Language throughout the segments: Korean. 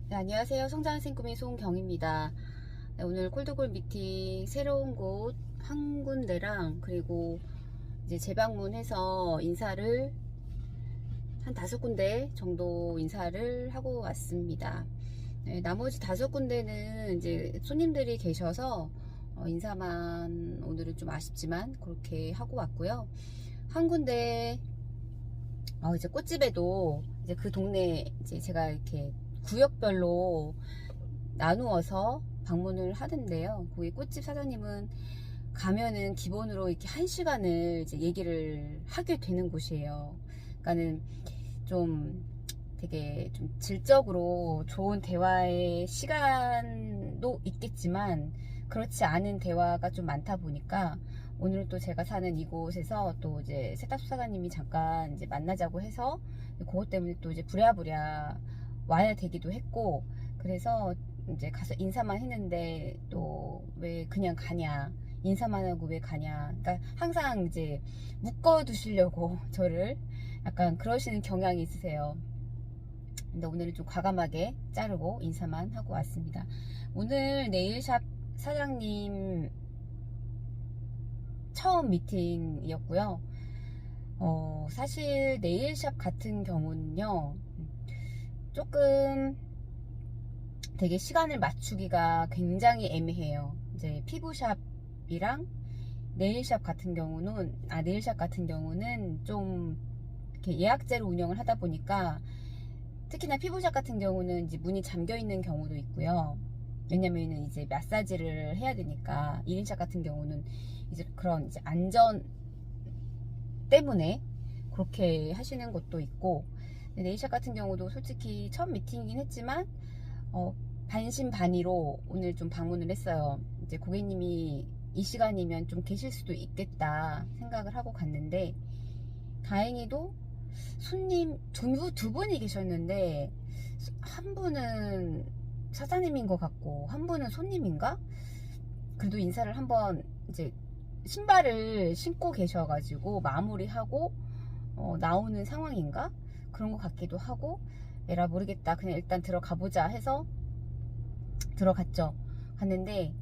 네, 안녕하세요. 성장생 꿈의 송경입니다. 네, 오늘 콜드골 미팅 새로운 곳 한 군데랑 그리고 이제 재방문해서 인사를 한 5군데 정도 인사를 하고 왔습니다. 네, 나머지 5군데는 이제 손님들이 계셔서 인사만 오늘은 좀 아쉽지만 그렇게 하고 왔고요. 한 군데 이제 꽃집에도 이제 그 동네 이제 제가 이렇게 구역별로 나누어서 방문을 하던데요. 거기 꽃집 사장님은 가면은 기본으로 이렇게 1시간을 이제 얘기를 하게 되는 곳이에요. 그러니까는 좀 되게 좀 질적으로 좋은 대화의 시간도 있겠지만 그렇지 않은 대화가 좀 많다 보니까 오늘 또 제가 사는 이곳에서 또 이제 세탁소 사장님이 잠깐 이제 만나자고 해서 그것 때문에 또 이제 부랴부랴 와야 되기도 했고, 그래서 이제 가서 인사만 했는데 또 왜 그냥 가냐, 인사만 하고 왜 가냐, 그러니까 항상 이제 묶어 두시려고 저를 약간 그러시는 경향이 있으세요. 근데 오늘은 좀 과감하게 자르고 인사만 하고 왔습니다. 오늘 네일샵 사장님 처음 미팅이었고요. 사실 네일샵 같은 경우는요, 조금 되게 시간을 맞추기가 굉장히 애매해요. 이제 피부샵이랑 네일샵 같은 경우는, 네일샵 같은 경우는 좀 이렇게 예약제로 운영을 하다 보니까 특히나 피부샵 같은 경우는 이제 문이 잠겨 있는 경우도 있고요. 왜냐면은 이제 마사지를 해야 되니까. 1인샵 같은 경우는 이제 그런 이제 안전 때문에 그렇게 하시는 것도 있고, 네일샵 같은 경우도 솔직히 첫 미팅이긴 했지만 반신반의로 오늘 좀 방문을 했어요. 이제 고객님이 이 시간이면 좀 계실 수도 있겠다 생각을 하고 갔는데, 다행히도 손님 두 분이 계셨는데 한 분은 사장님인 것 같고 한 분은 손님인가? 그래도 인사를 한번 이제 신발을 신고 계셔가지고 마무리하고 나오는 상황인가? 그런 것 같기도 하고, 에라 모르겠다, 그냥 일단 들어가 보자 해서 들어갔죠. 갔는데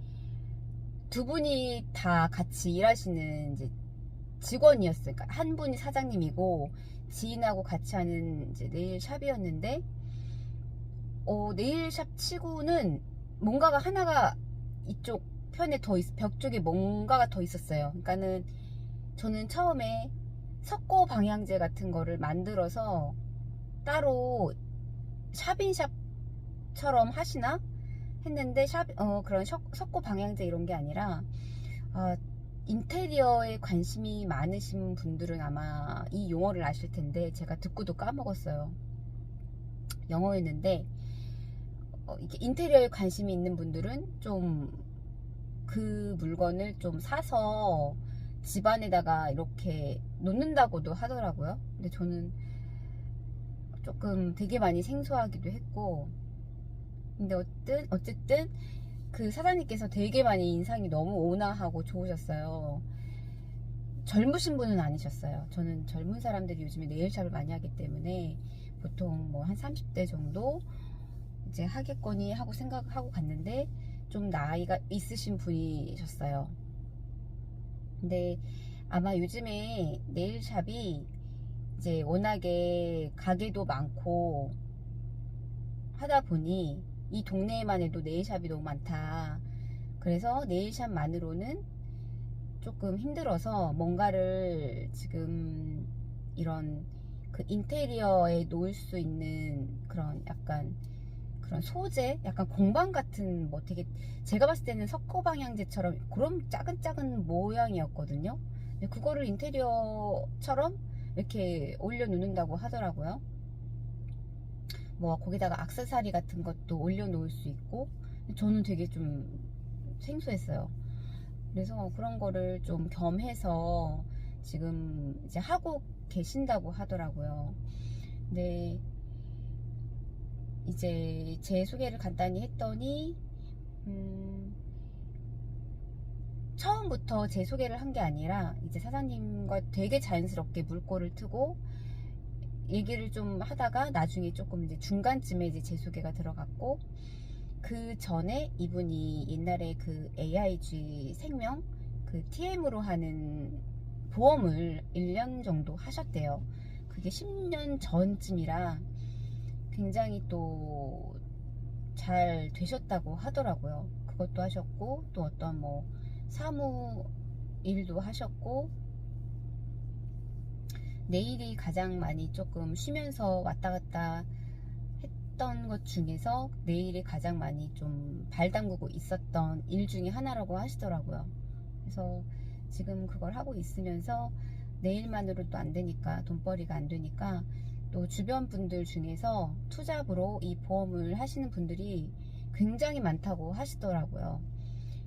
두 분이 다 같이 일하시는 이제 직원이었어요. 그러니까 한 분이 사장님이고 지인하고 같이 하는 이제 네일샵이었는데, 네일샵 치고는 뭔가가 하나가 이쪽 편에 벽 쪽에 뭔가가 더 있었어요. 그러니까는 저는 처음에 석고 방향제 같은 거를 만들어서 따로 샵인샵처럼 하시나 했는데, 그런 석고 방향제 이런 게 아니라, 인테리어에 관심이 많으신 분들은 아마 이 용어를 아실 텐데 제가 듣고도 까먹었어요. 영어였는데, 이렇게 인테리어에 관심이 있는 분들은 좀 그 물건을 좀 사서 집안에다가 이렇게 놓는다고도 하더라고요. 근데 저는 조금 되게 많이 생소하기도 했고, 근데 어쨌든 그 사장님께서 되게 많이 인상이 너무 온화하고 좋으셨어요. 젊으신 분은 아니셨어요. 저는 젊은 사람들이 요즘에 네일샵을 많이 하기 때문에 보통 뭐 한 30대 정도 이제 하겠거니 하고 생각하고 갔는데 좀 나이가 있으신 분이셨어요. 근데 아마 요즘에 네일샵이 이제 워낙에 가게도 많고 하다 보니 이 동네에만 해도 네일샵이 너무 많다. 그래서 네일샵만으로는 조금 힘들어서 뭔가를 지금 이런 그 인테리어에 놓을 수 있는 그런 약간 그런 소재? 약간 공방 같은 뭐 되게 제가 봤을 때는 석고 방향제처럼 그런 작은 모양이었거든요. 근데 그거를 인테리어처럼 이렇게 올려놓는다고 하더라고요. 뭐 거기다가 액세서리 같은 것도 올려놓을 수 있고, 저는 되게 좀 생소했어요. 그래서 그런 거를 좀 겸해서 지금 이제 하고 계신다고 하더라고요. 근데 이제 제 소개를 간단히 했더니, 처음부터 제 소개를 한 게 아니라 이제 사장님과 되게 자연스럽게 물꼬를 트고 얘기를 좀 하다가 나중에 조금 이제 중간쯤에 이제 제 소개가 들어갔고, 그 전에 이분이 옛날에 그 AIG 생명 그 TM으로 하는 보험을 1년 정도 하셨대요. 그게 10년 전쯤이라 굉장히 또 잘 되셨다고 하더라고요. 그것도 하셨고, 또 어떤 뭐 사무 일도 하셨고, 내일이 가장 많이 조금 쉬면서 왔다 갔다 했던 것 중에서 내일이 가장 많이 좀 발 담그고 있었던 일 중에 하나라고 하시더라고요. 그래서 지금 그걸 하고 있으면서 내일만으로도 안 되니까, 돈벌이가 안 되니까, 또 주변 분들 중에서 투잡으로 이 보험을 하시는 분들이 굉장히 많다고 하시더라고요.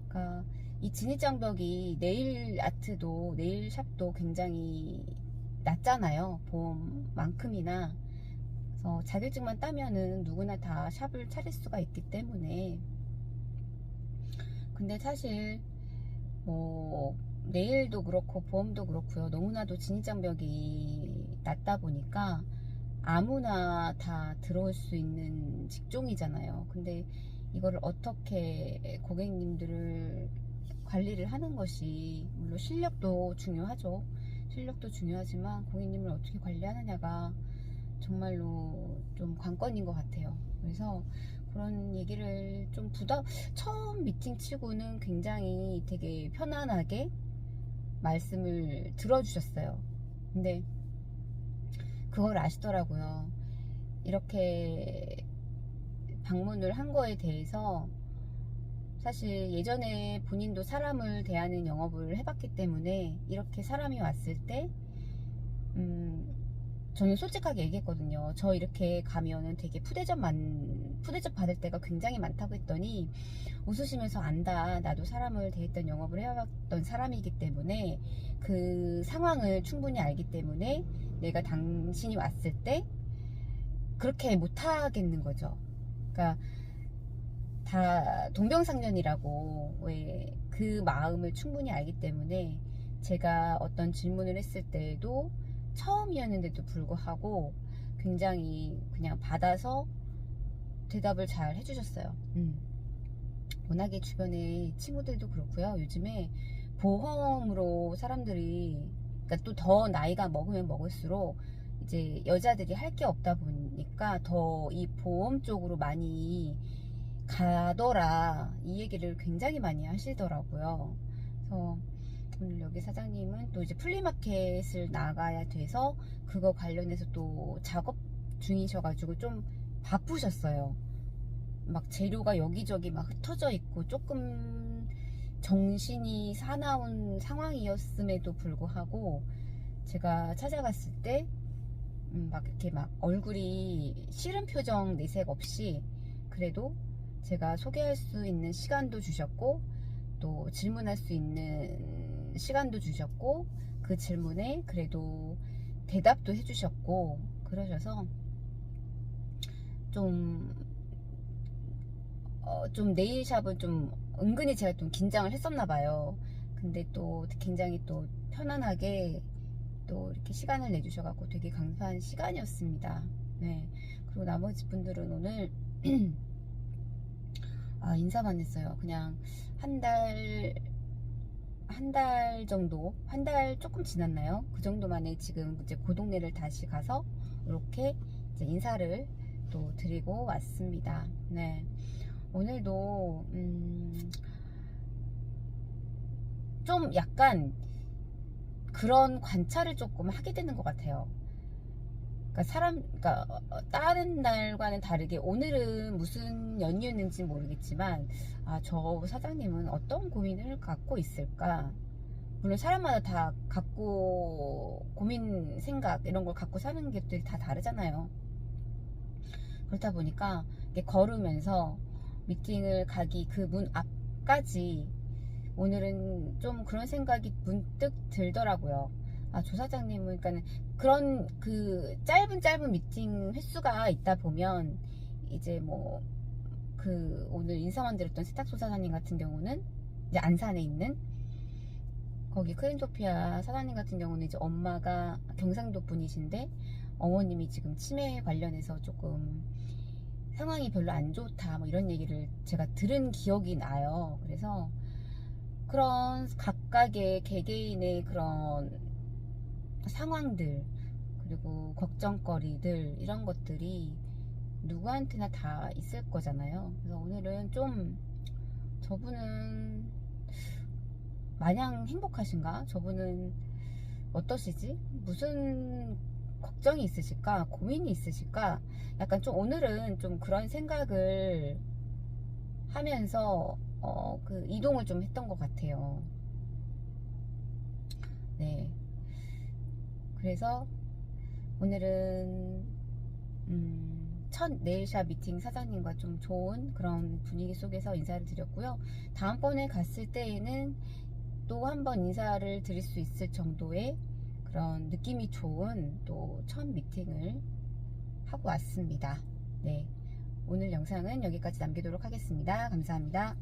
그러니까 이 진입장벽이 네일 아트도, 네일 샵도 굉장히 낮잖아요, 보험만큼이나. 그래서 자격증만 따면은 누구나 다 샵을 차릴 수가 있기 때문에. 근데 사실 뭐 네일도 그렇고 보험도 그렇고요, 너무나도 진입장벽이 낮다 보니까 아무나 다 들어올 수 있는 직종이잖아요. 근데 이거를 어떻게 고객님들을 관리를 하는 것이, 물론 실력도 중요하죠. 실력도 중요하지만 고객님을 어떻게 관리하느냐가 정말로 좀 관건인 것 같아요. 그래서 그런 얘기를 좀 처음 미팅 치고는 굉장히 되게 편안하게 말씀을 들어주셨어요. 근데 그걸 아시더라고요. 이렇게 방문을 한 거에 대해서 사실 예전에 본인도 사람을 대하는 영업을 해봤기 때문에 이렇게 사람이 왔을 때 저는 솔직하게 얘기했거든요. 저 이렇게 가면은 되게 푸대접 받을 때가 굉장히 많다고 했더니 웃으시면서, 안다, 나도 사람을 대했던 영업을 해왔던 사람이기 때문에 그 상황을 충분히 알기 때문에 내가 당신이 왔을 때 그렇게 못하겠는 거죠. 그러니까 다 동병상련이라고, 왜 그 마음을 충분히 알기 때문에 제가 어떤 질문을 했을 때에도 처음이었는데도 불구하고 굉장히 그냥 받아서 대답을 잘 해주셨어요. 워낙에 주변에 친구들도 그렇고요. 요즘에 보험으로 사람들이, 그러니까 또 더 나이가 먹으면 먹을수록 이제 여자들이 할 게 없다 보니까 더 이 보험 쪽으로 많이 가더라, 이 얘기를 굉장히 많이 하시더라고요. 그래서 오늘 여기 사장님은 또 이제 플리마켓을 나가야 돼서 그거 관련해서 또 작업 중이셔가지고 좀 바쁘셨어요. 막 재료가 여기저기 막 흩어져 있고 조금 정신이 사나운 상황이었음에도 불구하고 제가 찾아갔을 때 막 이렇게 막 얼굴이 싫은 표정 내색 없이 그래도 제가 소개할 수 있는 시간도 주셨고, 또 질문할 수 있는 시간도 주셨고, 그 질문에 그래도 대답도 해주셨고 그러셔서 좀 네일샵은 좀 은근히 제가 좀 긴장을 했었나 봐요. 근데 또 굉장히 또 편안하게 또 이렇게 시간을 내주셔가지고 되게 감사한 시간이었습니다. 네. 그리고 나머지 분들은 오늘 인사만 했어요. 그냥 한 달 정도, 한 달 조금 지났나요? 그 정도 만에 지금 이제 그 동네를 다시 가서 이렇게 이제 인사를 또 드리고 왔습니다. 네. 오늘도 좀 약간 그런 관찰을 조금 하게 되는 것 같아요. 그러니까 다른 날과는 다르게 오늘은 무슨 연휴였는지 모르겠지만, 저 사장님은 어떤 고민을 갖고 있을까? 물론 사람마다 다 갖고 고민, 생각 이런 걸 갖고 사는 것들이 다 다르잖아요. 그렇다 보니까 이렇게 걸으면서 미팅을 가기 그 문 앞까지 오늘은 좀 그런 생각이 문득 들더라고요. 조 사장님은, 그러니까 그런 그 짧은 미팅 횟수가 있다 보면 이제 뭐 오늘 인사만 드렸던 세탁소 사장님 같은 경우는 이제 안산에 있는 거기 크린토피아 사장님 같은 경우는 이제 엄마가 경상도 분이신데 어머님이 지금 치매 관련해서 조금 상황이 별로 안 좋다 뭐 이런 얘기를 제가 들은 기억이 나요. 그래서 그런 각각의 개개인의 그런 상황들 그리고 걱정거리들 이런 것들이 누구한테나 다 있을 거잖아요. 그래서 오늘은 좀 저분은 마냥 행복하신가? 저분은 어떠시지? 무슨 걱정이 있으실까? 고민이 있으실까? 약간 좀 오늘은 좀 그런 생각을 하면서 그 이동을 좀 했던 것 같아요. 네. 그래서 오늘은 첫 네일샵 미팅 사장님과 좀 좋은 그런 분위기 속에서 인사를 드렸고요. 다음번에 갔을 때에는 또 한 번 인사를 드릴 수 있을 정도의 그런 느낌이 좋은 또 첫 미팅을 하고 왔습니다. 네. 오늘 영상은 여기까지 남기도록 하겠습니다. 감사합니다.